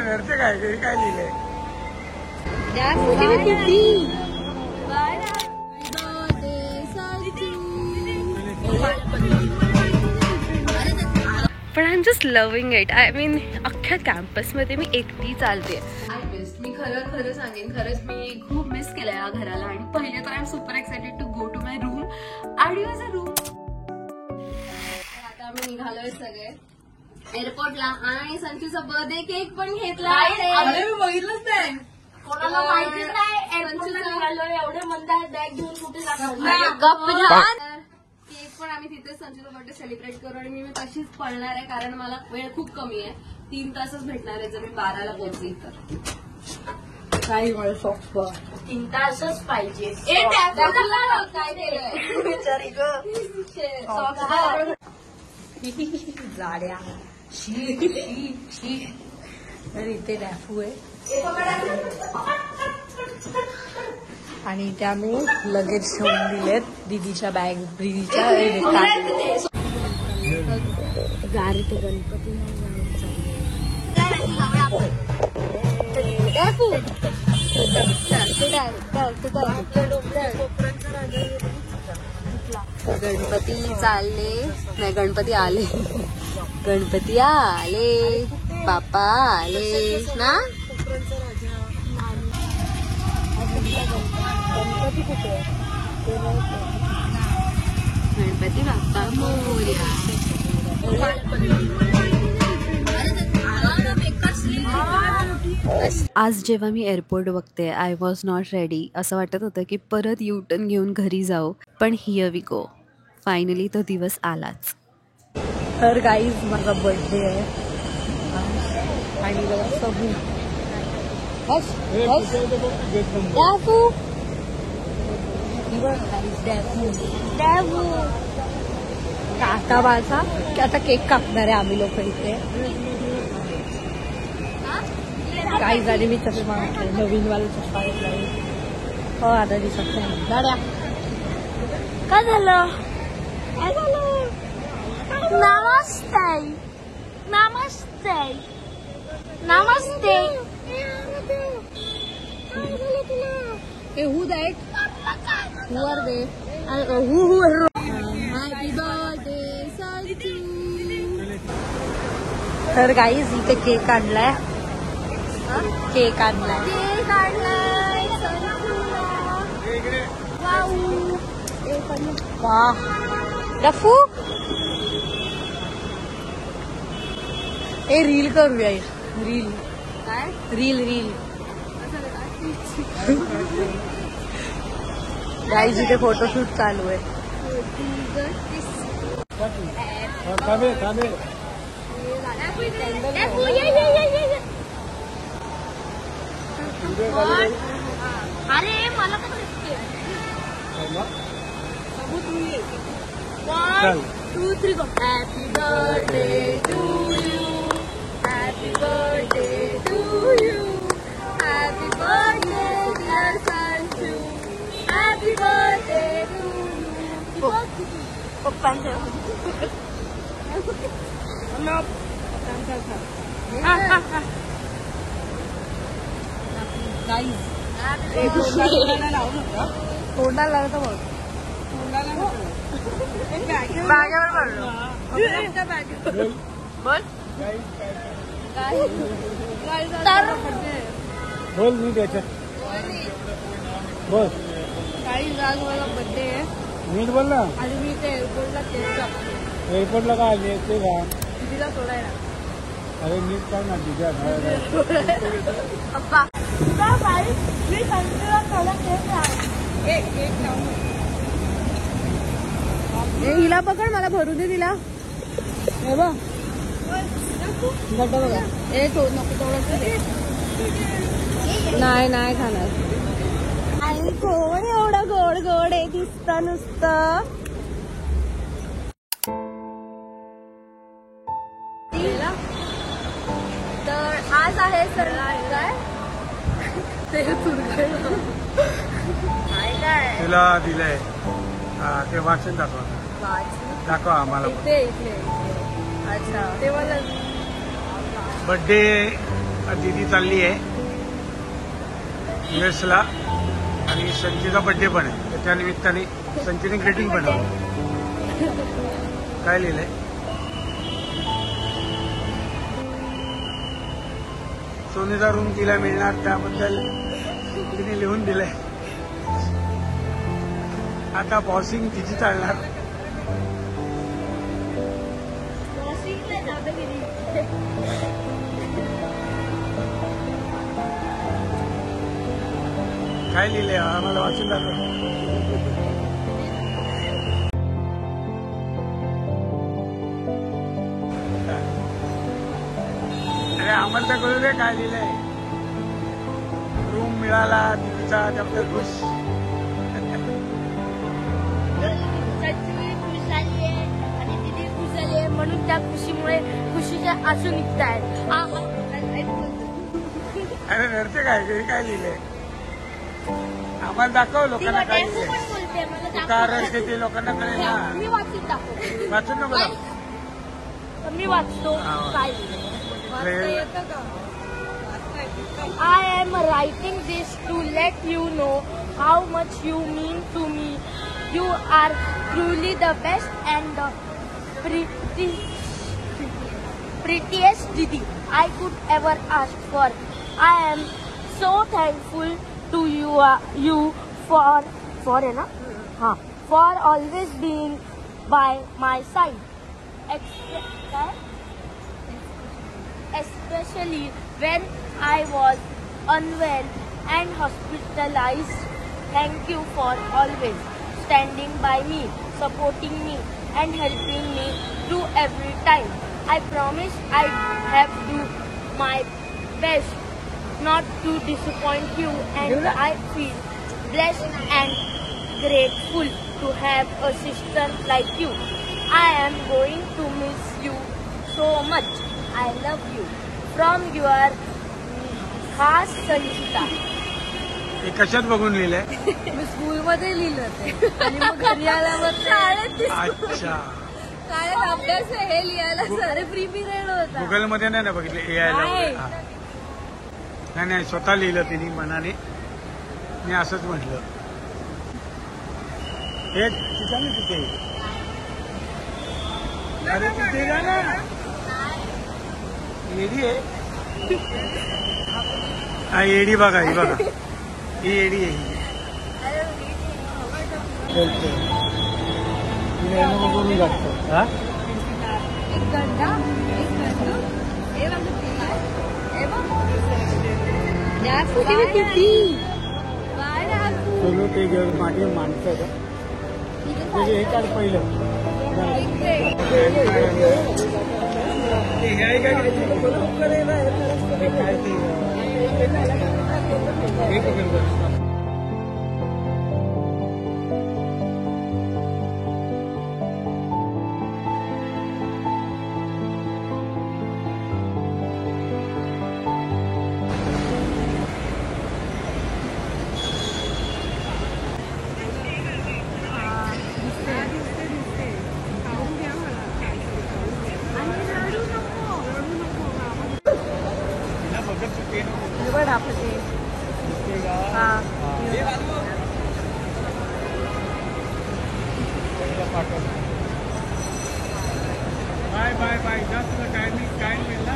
घरचे काय घरी काय लिहिलंय? पण I am just loving it. I mean अख्ख्या कॅम्पसमध्ये मी एकटी चालते. मी खरं सांगेन, खरंच मी खूप मिस केलं या घराला. आणि पहिले तर I am super excited to go to my room. आणि माझा रूम आता आम्ही निघालोय सगळे एअरपोर्टला. आणि संचूचा बर्थडे केक पण घेतला. बघितलंच नाही, कोणाला माहितीच नाही. एवढे मंद बॅग घेऊन कुठे जातात. केक पण आम्ही तिथे संचूचा बर्थडे सेलिब्रेट करू. आणि मी तशीच पळणार आहे कारण मला वेळ खूप कमी आहे. 3 तासच भेटणार आहे जर मी 12ला पोहोचली तर. काही मला सॉक्स 3 तासच पाहिजे. काय दिलंय बिचारी ग जाड्या तर इथे रॅफू आहे. आणि इथे आम्ही लगेच ठेवून दिलेत दीदीच्या बॅग. दीदीच्या गाडी ते गणपती गणपती चालले नाही, गणपती आले. गणपती आले, बाप्पा आले ना. गणपती कुठे गणपती बाप्पा मोरया. आज जेव्हा मी एअरपोर्ट बघते, आय वॉज नॉट रेडी. असं वाटत होतं की परत युटर्न घेऊन घरी जाऊ. पण हिअर वी गो. फायनली तो दिवस आलाच. तर गाईज माझा बर्थडे आहे आणि सबू काका माझा आता केक कापणार आहे आम्ही लोक इथे. काही झाले मी चष्मा घातलाय, नवीन वाला चष्मा घेतलाय. हो आता दिसत नाही. दाड्या काय झालं? काय झालं? नमस्ते नमस्ते नमस्ते. Hey, who that? Who are they? Who? Happy birthday, Sanju. तर गाईज इथे केक आणलाय. केक आणलाय. वाह रफू. हे रील करूया. रील काय रील रील गाईज इथे फोटोशूट चालू आहे. अरे मला One, 2, 3 go. Happy birthday to you. Happy birthday to you. Happy birthday dear Sanju. Happy birthday to you. पप्पांचे तोंडाला लावतो बघ. बॅगेवर पडलो. बोल बोल मी त्याच्या बोल. काही आज मला बर्थडे आहे. नीट बोल ना. आणि मी ते एअरपोर्टला केक कापतो. एअरपोर्टला काय आली ते का? तिला सोडायला. अरे नीट काय ना तिच्या पप्पा मी संजूला थोडा केक हिला पकड, मला भरू दे तिला. हे बघ गड्डा बघा. ए नको थोडंसं. नाही नाही खाणार. आणि कोण एवढं गोड गोड आहे दिसतं नुसतं. तर आज आहे सर काय ते काय तुला दिलंय ते वाचन दाखवा आम्हाला. इथे इथे अच्छा ते मला बर्थडे दीदी चालली आहे US ला आणि संचीचा बर्थडे पण आहे, तर त्या निमित्ताने संचीने ग्रीटिंग बनवलं. काय लिहिलंय? सोनेचा रूम तिला मिळणार त्याबद्दल तिने लिहून दिलंय. आता बॉसिंग तिची चालणार. काय लिहिलंय आम्हाला वाचून दाखव. अरे आम्हाला तर कळू दे काय लिहिलंय. रूम मिळाला तिचा त्याबद्दल खुश. आणि दिदी खुश झाली आहे म्हणून त्या खुशीमुळे खुशीच्या आसू निघत आहेत. अरे रडते काय घरी काय लिहिलंय आम्हाला दाखव लोकांना काय लिहिलंय. का रडते ते लोकांना कळेल ना. मी वाचून दाखव. वाचून नको दाखव. मी वाचतो काय I am writing this to let you know how much you mean to me. You are truly the best and the prettiest Didi I could ever ask for. I am so thankful to you for always being by my side. Especially when I was unwell and hospitalized. Thank you for always standing by me, supporting me and helping me through every time. I promise I have do my best not to disappoint you, and I feel blessed and grateful to have a sister like you. I am going to miss you so much. I love you. From your खास संचिता. हे कशात बघून लिहिलंय? मी स्कूलमध्ये लिहिलं ते आणि मग घरी आल्यावर अच्छा काय अभ्यास आहे हे लिहायला सर फ्री पिरियड होता. गुगल मध्ये नाही ना बघितलं AI ला. नाही स्वतः लिहिलं तिने मनाने. मी असंच म्हटलं हे तिथे ना तिथे. अरे तिथे जा ना. एडी आहे हा. एडी बघा ही बघा ही एडी आहे. करून जातो हा. एक गंडा सोनू ते माझे माणसं हे काढ पहिलं. Bye bye bye. जास्त टाइम मिळला.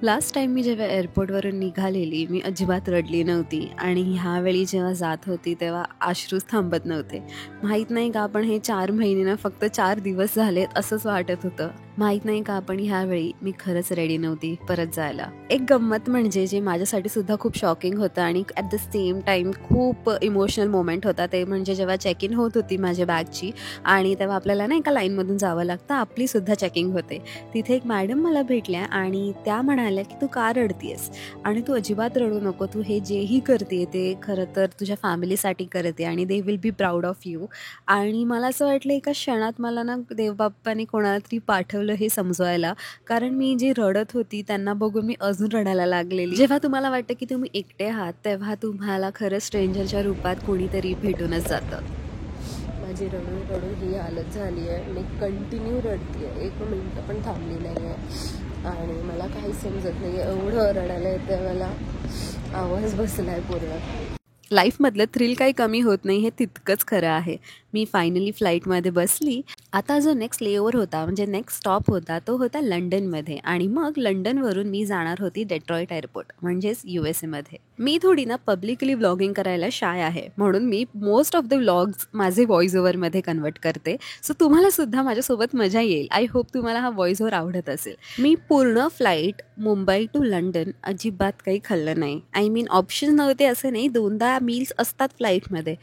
लास्ट टाइम मी जेव्हा एअरपोर्टवरून निघालेली मी अजिबात रडली नव्हती आणि ह्यावेळी जेव्हा जात होती तेव्हा अश्रूच थांबत नव्हते. माहीत नाही का आपण हे 4 महिने ना फक्त 4 दिवस झालेत असंच वाटत होतं. माहीत नाही का आपण ह्यावेळी मी खरंच रेडी नव्हती परत जायला. एक गंमत म्हणजे जे माझ्यासाठी सुद्धा खूप शॉकिंग होतं आणि ॲट द सेम टाईम खूप इमोशनल मोमेंट होता ते म्हणजे जेव्हा चेक इन होत होती माझ्या बॅगची आणि तेव्हा आपल्याला ना एका लाईनमधून जावं लागतं. आपली सुद्धा चेकिंग होते. तिथे एक मॅडम मला भेटल्या आणि त्या म्हणाल्या की तू का रडतीयस आणि तू अजिबात रडू नको. तू हे जेही करते ते खरं तर तुझ्या फॅमिलीसाठी करते आणि they will be proud of you. आणि मला असं वाटलं एका क्षणात मला ना देवबाप्पाने कोणाला तरी पाठवलं हे समजवायला. कारण मी जी रडत होती त्यांना बघून मी अजून रडायला लागलेली. जेव्हा तुम्हाला वाटतं की तुम्ही एकटे आहात तेव्हा तुम्हाला खरं स्ट्रेंजरच्या रूपात कोणीतरी भेटूनच जातं. माझी रडून ही हालत झाली आहे. मी कंटिन्यू रडते आहे. 1 मिनिट पण थांबली नाही आहे. आणि मला काहीच समजत नाही, एवढं रडायला येतं मला, आवाज बसलाय पूर्ण. लाईफमधलं थ्रिल काही कमी होत नाही हे तितकंच खरं आहे. मी फायनली फ्लाईटमध्ये बसली. आता जो नेक्स्ट लेओव्हर होता, म्हणजे नेक्स्ट स्टॉप होता, तो होता लंडनमध्ये. आणि मग लंडनवरून मी जाणार होती डेट्रॉईट एअरपोर्ट, म्हणजेच USA. मी थोडी ना पब्लिकली व्लॉगिंग करायला शाय आहे, म्हणून मी मोस्ट ऑफ द व्लॉग्स माझे व्हॉइस ओव्हरमध्ये कन्वर्ट करते. सो तुम्हाला सुद्धा माझ्यासोबत मजा येईल. आय होप तुम्हाला हा व्हॉइस ओव्हर आवडत असेल. मी पूर्ण फ्लाईट मुंबई टू लंडन अजिबात काही खाल्लं नाही. आय मीन ऑप्शन नव्हते असं नाही, 2दा मील्स असतात फ्लाईटमध्ये,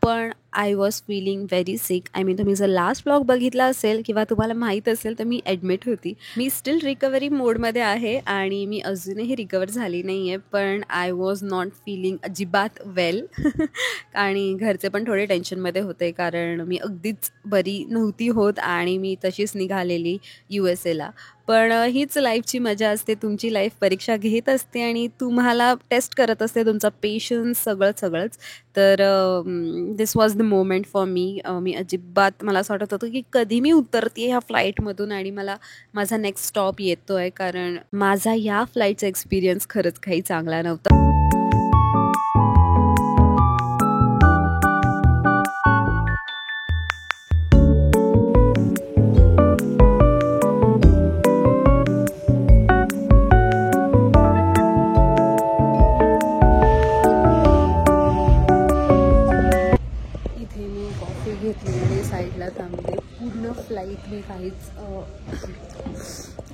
पण I was feeling very six. I mean तुम्ही जर लास्ट ब्लॉग बघितला असेल किंवा तुम्हाला माहीत असेल तर मी ॲडमिट होती. मी स्टील रिकव्हरी मोडमध्ये आहे आणि मी अजूनही रिकवर झाली नाही आहे, पण आय वॉज नॉट फीलिंग अजिबात वेल. आणि घरचे पण थोडे टेन्शनमध्ये होते, कारण मी अगदीच बरी नव्हती होत आणि मी तशीच निघालेली USA. पण हीच लाईफची मजा असते. तुमची लाईफ परीक्षा घेत असते आणि तुम्हाला टेस्ट करत असते तुमचा पेशन्स, सगळंच. तर this was the moment for me. मी अजिबात, मला असं वाटत होतं की कधी मी उतरते ह्या फ्लाईटमधून आणि मला माझा नेक्स्ट स्टॉप येतो आहे, कारण माझा ह्या फ्लाईटचा एक्सपिरियन्स खरंच काही चांगला नव्हता.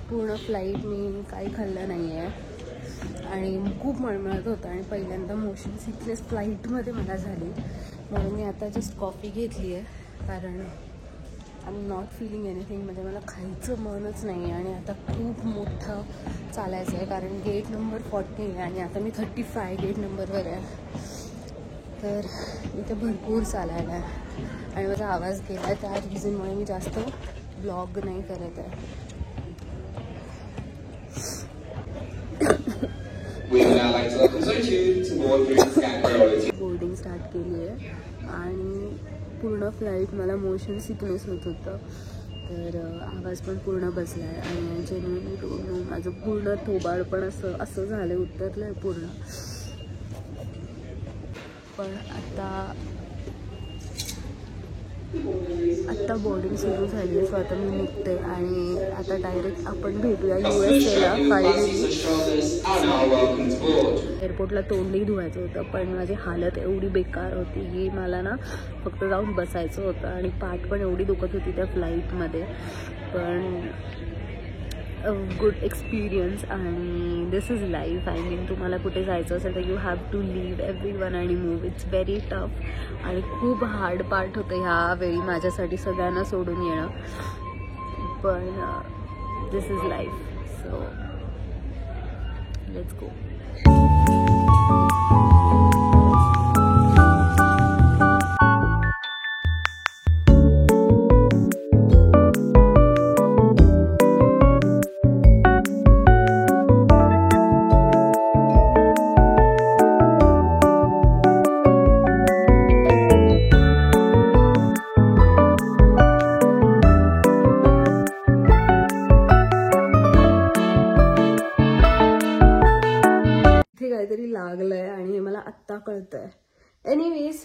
पूर्ण फ्लाईट मी काही खाल्लं नाही आहे आणि खूप मळमळत होतं आणि पहिल्यांदा मोशन सिकनेस फ्लाईटमध्ये मला झाली, म्हणून मी आता जस्ट कॉफी घेतली आहे, कारण I am not feeling anything. म्हणजे मला खायचं मनच नाही आणि आता खूप मोठं चालायचं आहे, कारण गेट नंबर 40 आहे आणि आता मी 35 गेट नंबरवर आहे. तर इथे भरपूर चालायला आहे आणि माझा आवाज गेला आहे, त्या रिझनमुळे मी जास्त ब्लॉग नाही करत आहे. बोर्डिंग स्टार्ट केली आहे आणि पूर्ण फ्लाईट मला मोशन सिकनेस होत होतं, तर आवाज पण पूर्ण बसला आहे आणि जेन्युइनली डोंट नो, माझं पूर्ण थोबाड पण असं झालं, उतरलं आहे पूर्ण. पण आत्ता बोर्डिंग सुरू झाली आहे, सो आता मी निघते आणि आता डायरेक्ट आपण भेटूया USA. फायनली एअरपोर्टला तोंडही धुवायचं होतं, पण माझी हालत एवढी बेकार होती की मला ना फक्त जाऊन बसायचं होतं आणि पाठ पण एवढी दुखत होती त्या फ्लाईटमध्ये. पण गुड एक्सपिरियन्स आणि this is life. I mean तुम्हाला कुठे जायचं असेल तर you have to leave everyone आणि मूव्ह. इट्स व्हेरी टफ आणि खूप हार्ड पार्ट होतं ह्यावेळी माझ्यासाठी सगळ्यांना सोडून येणं, पण this is life. So let's go. काहीतरी लागलंय आणि हे मला आत्ता कळतंय. एनिवेज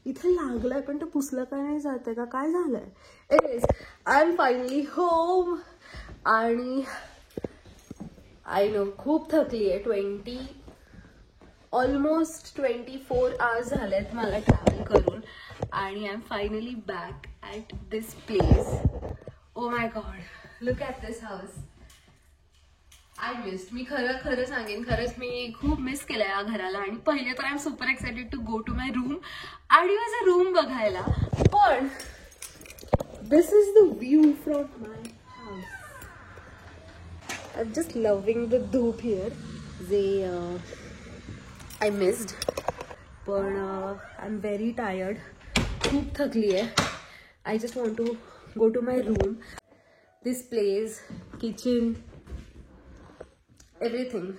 इथे लागलंय पण ते पुसलं काय नाही जातंय का, काय झालंय? Anyways I am finally home आणि आय नो खूप थकली आहे. ऑलमोस्ट 24 आवर्स झालेत मला ट्रॅव्हल करून आणि I am finally back at this place. Oh my God, look at this house. I missed. मी खरं सांगेन, खरंच मी खूप मिस केलं या घराला आणि पहिले तर I am super excited to go to my room आणि माझा रूम बघायला. पण this is the view from my house. I am just loving the dhoop here जे आय मिस्ड. पण आय एम व्हेरी टायर्ड, खूप थकली आहे. I just want to go to my room. This place, kitchen, everything.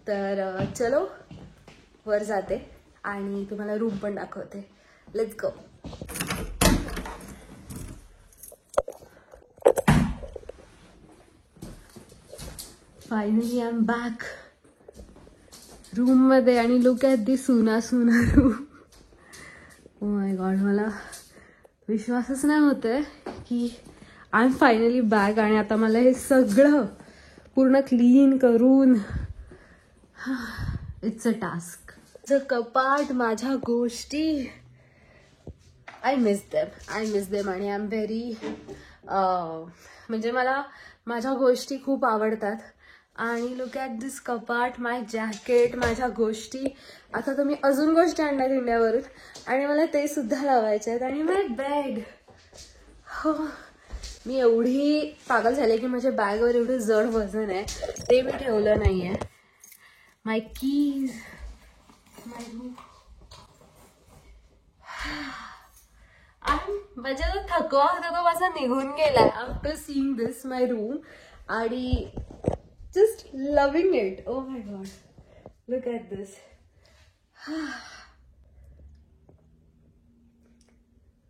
तर चलो वर जाते आणि तुम्हाला रूम पण दाखवते. Let's go. Finally I am back room मध्ये आणि लुक ॲट दी सुना रूम. ओ माय गॉड, मला विश्वासच नाही होतोय की आय एम फायनली बॅक आणि आता मला हे सगळं पूर्ण क्लीन करून इट्स अ टास्क. कपाट, माझ्या गोष्टी, आय मिस देम आणि आय एम व्हेरी म्हणजे मला माझ्या गोष्टी खूप आवडतात. आणि लुक ॲट दिस कपाट, माय जॅकेट, माझ्या गोष्टी. आता तर मी अजून गोष्टी आणल्यात इंडियावरून आणि मला ते सुद्धा लावायचे आहेत. आणि माय बॅग, हो मी एवढी पागल झाले की माझ्या बॅगवर एवढं जड वजन आहे ते मी ठेवलं नाही आहे. My keys, my book. माझ्या जो थकवा होता तो माझा निघून गेलाय after seeing this my room आणि just loving it. Oh my God, look at this.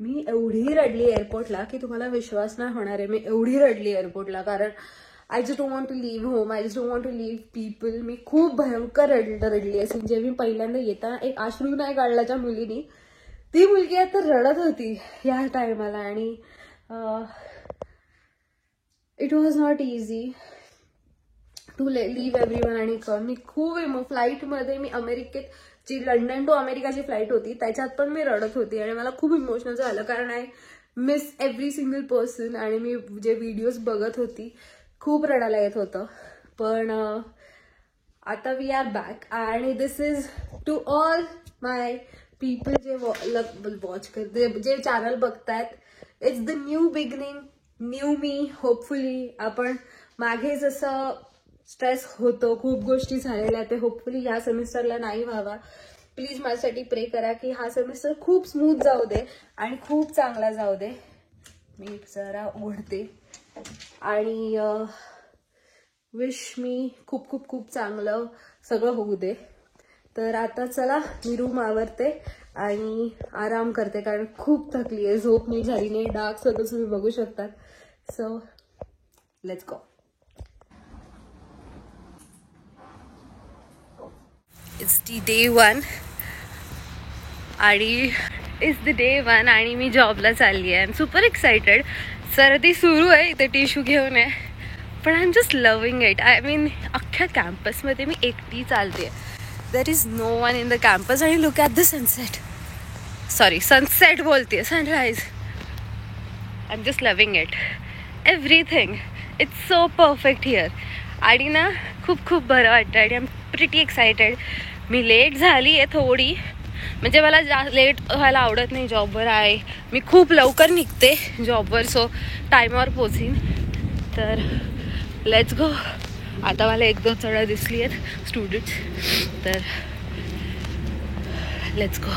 मी एवढी रडली एअरपोर्टला की तुम्हाला विश्वास नाही होणार आहे. मी एवढी रडली एअरपोर्टला कारण I just don't want to leave home, I just don't want to leave people. मी खूप भयंकर रडली असेल. म्हणजे मी पहिल्यांदा येताना एक अश्रू नाही काढला त्या मुलीनी, ती मुलगी आता रडत होती या टायमाला. आणि it was not easy to leave everyone आणि कम. मी खूप फ्लाईटमध्ये मी अमेरिकेत जी लंडन टू अमेरिकाची फ्लाईट होती त्याच्यात पण मी रडत होती आणि मला खूप इमोशनल झालं कारण I miss every single person. आणि मी जे व्हिडिओज बघत होती खूप रडायला येत होतं. पण आता वी आर बॅक आणि this is to all my people जे वॉच करते, जे चॅनल बघतायत. It's the new beginning, new me. Hopefully आपण मागे जसं स्ट्रेस होतो, खूप गोष्टी झालेल्या, ते होपफुली ह्या सेमिस्टरला नाही व्हावा. प्लीज माझ्यासाठी प्रे करा की हा सेमिस्टर खूप स्मूथ जाऊ दे आणि खूप चांगला जाऊ दे. मी जरा उघडते आणि विश मी खूप खूप खूप चांगलं सगळं होऊ दे. तर आता चला मी रूम आवरते आणि आराम करते कारण खूप थकली आहे, झोप नीट झाली नाही. डार्क सर्कल्स तुम्ही बघू शकतात. So let's go. It's the day 1 आणि मी जॉबला चालली आहे. I am super excited. सर्दी सुरू आहे, इथे टिश्यू घेऊन आहे. पण I am just loving it. I mean अख्ख्या कॅम्पसमध्ये मी एकटी चालते. There is no one in the campus. आणि लुक ॲट द सनसेट बोलते, sunrise. I am just loving it. Everything it's so perfect here. आणि ना खूप खूप बरं वाटतं आणि I am pretty excited. Me let झाली आहे थोडी, म्हणजे मला लेट व्हायला आवडत नाही जॉबवर. आहे मी खूप लवकर निघते जॉबवर, सो टायमावर पोचीन. तर लेट्स गो. आता मला 1-2 चढ दिसली आहेत स्टुडंट्स, तर लेट्स गो.